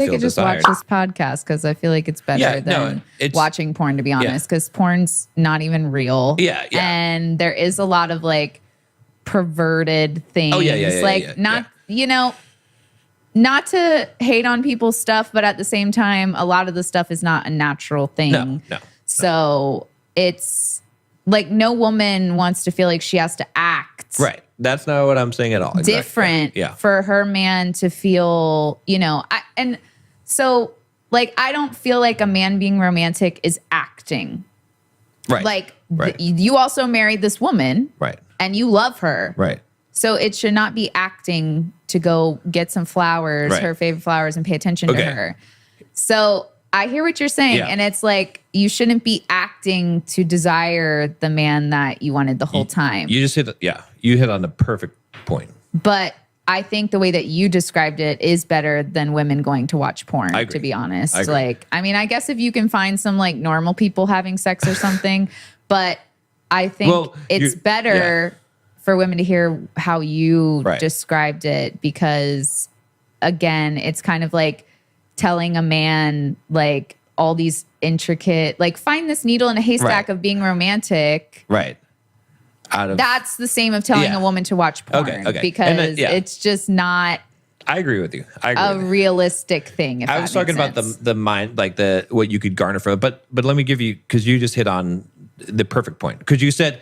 They feel could just desired. watch this podcast because I feel like it's better than watching porn, to be honest, because porn's not even real. Yeah. And there is a lot of like perverted things. Not to hate on people's stuff, but at the same time, a lot of the stuff is not a natural thing. No. So it's like no woman wants to feel like she has to act. Right. That's not what I'm saying at all. Different for her man to feel, so like I don't feel like a man being romantic is acting. Right. Like you also married this woman. Right. And you love her. Right. So it should not be acting to go get some flowers, her favorite flowers, and pay attention to her. So I hear what you're saying. And it's like, you shouldn't be acting to desire the man that you wanted the whole time. You just hit on the perfect point. But I think the way that you described it is better than women going to watch porn, to be honest. I guess if you can find some like normal people having sex or something, but I think it's better for women to hear how you described it, because again, it's kind of like telling a man like all these intricate, like find this needle in a haystack of being romantic. Right. That's the same of telling a woman to watch porn. Because it's just not. I agree with you. A realistic thing. I was talking about the mind, like what you could garner from it. But let me give you, because you just hit on the perfect point. Because you said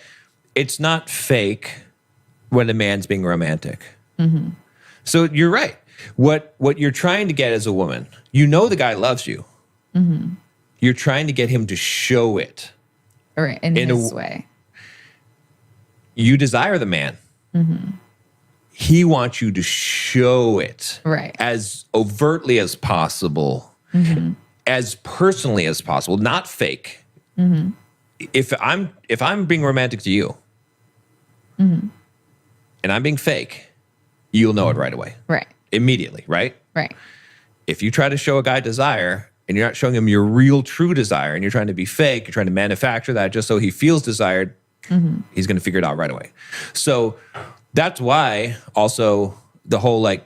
it's not fake when a man's being romantic. Mm-hmm. So you're right. What you're trying to get as a woman, the guy loves you. Mm-hmm. You're trying to get him to show it. Right, in his way. You desire the man. Mm-hmm. He wants you to show it as overtly as possible, as personally as possible, not fake. Mm-hmm. If I'm being romantic to you, and I'm being fake, you'll know it right away. Right. Immediately, right? Right. If you try to show a guy desire and you're not showing him your real true desire and you're trying to be fake, you're trying to manufacture that just so he feels desired, he's going to figure it out right away. So that's why also the whole like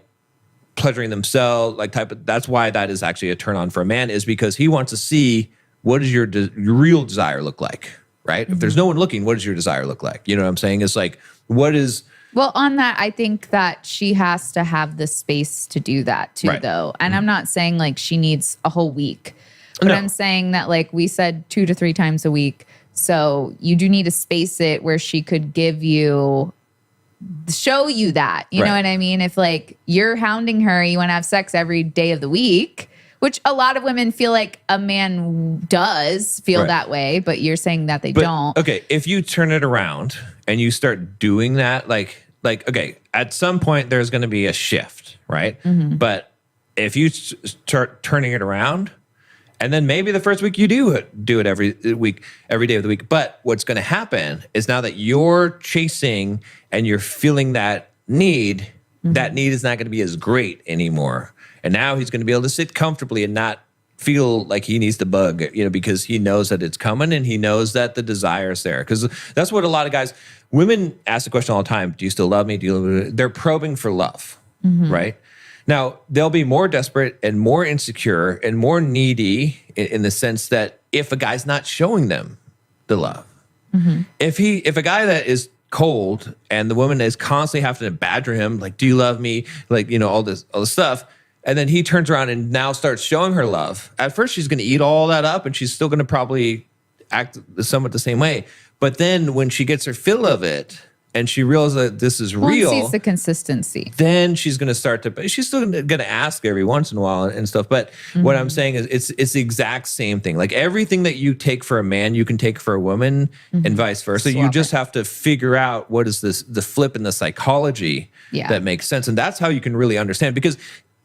pleasuring themselves, like that's why that is actually a turn on for a man, is because he wants to see what does your real desire look like, right? If there's no one looking, what does your desire look like? You know what I'm saying? It's like, what is... Well, on that, I think that she has to have the space to do that too, though. And I'm not saying like she needs a whole week, but I'm saying that like we said 2 to 3 times a week. So you do need to space it where she could show you that. You know what I mean? If like you're hounding her, you want to have sex every day of the week, which a lot of women feel like a man does feel that way, but you're saying that they don't. Okay, if you turn it around and you start doing that, like okay, at some point there's going to be a shift, right? Mm-hmm. But if you start turning it around, and then maybe the first week you do it every week, every day of the week. But what's going to happen is now that you're chasing and you're feeling that need is not going to be as great anymore. And now he's going to be able to sit comfortably and not feel like he needs to bug, because he knows that it's coming and he knows that the desire is there. Because that's what a lot of guys, women ask the question all the time, do you still love me? They're probing for love, right? Now, they'll be more desperate and more insecure and more needy in the sense that if a guy's not showing them the love, if a guy that is cold and the woman is constantly having to badger him, like, do you love me? Like, all this stuff. And then he turns around and now starts showing her love. At first, she's going to eat all that up and she's still going to probably act somewhat the same way. But then when she gets her fill of it and she realizes that this is real. Sees the consistency. Then she's going to start to, she's still going to ask every once in a while and stuff. But what I'm saying is it's the exact same thing. Like everything that you take for a man, you can take for a woman and vice versa. You just have to figure out what is the flip in the psychology that makes sense. And that's how you can really understand, because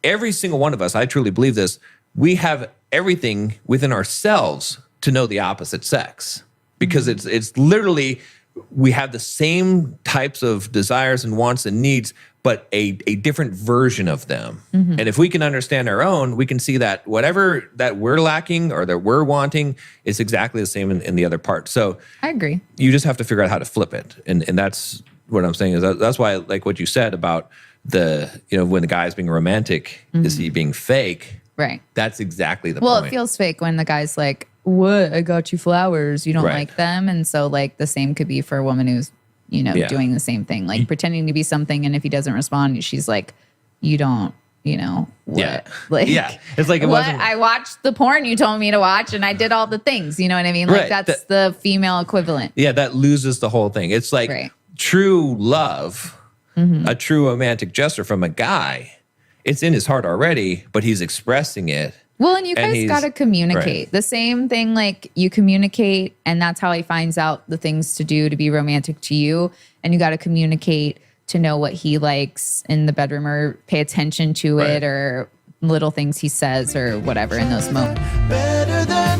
every single one of us, I truly believe this, we have everything within ourselves to know the opposite sex, because it's literally, we have the same types of desires and wants and needs, but a different version of them. And if we can understand our own, we can see that whatever that we're lacking or that we're wanting is exactly the same in the other part. So I agree. You just have to figure out how to flip it. And that's what I'm saying, is that's why, like what you said about when the guy's being romantic, is he being fake? Right. That's exactly the Well, point. it feels fake when the guy's like, what? I got you flowers. You don't like them. And so like the same could be for a woman who's, you know, doing the same thing, like pretending to be something. And if he doesn't respond, she's like, you don't, you know, what? Yeah. Like, It's like, it wasn't. I watched the porn you told me to watch and I did all the things. You know what I mean? Like that's the female equivalent. Yeah. That loses the whole thing. It's like true love, a true romantic gesture from a guy. It's in his heart already, but he's expressing it. Well, and you guys got to communicate. The same thing, like you communicate, and that's how he finds out the things to do to be romantic to you. And you got to communicate to know what he likes in the bedroom or pay attention to it or little things he says or whatever in those moments. Better than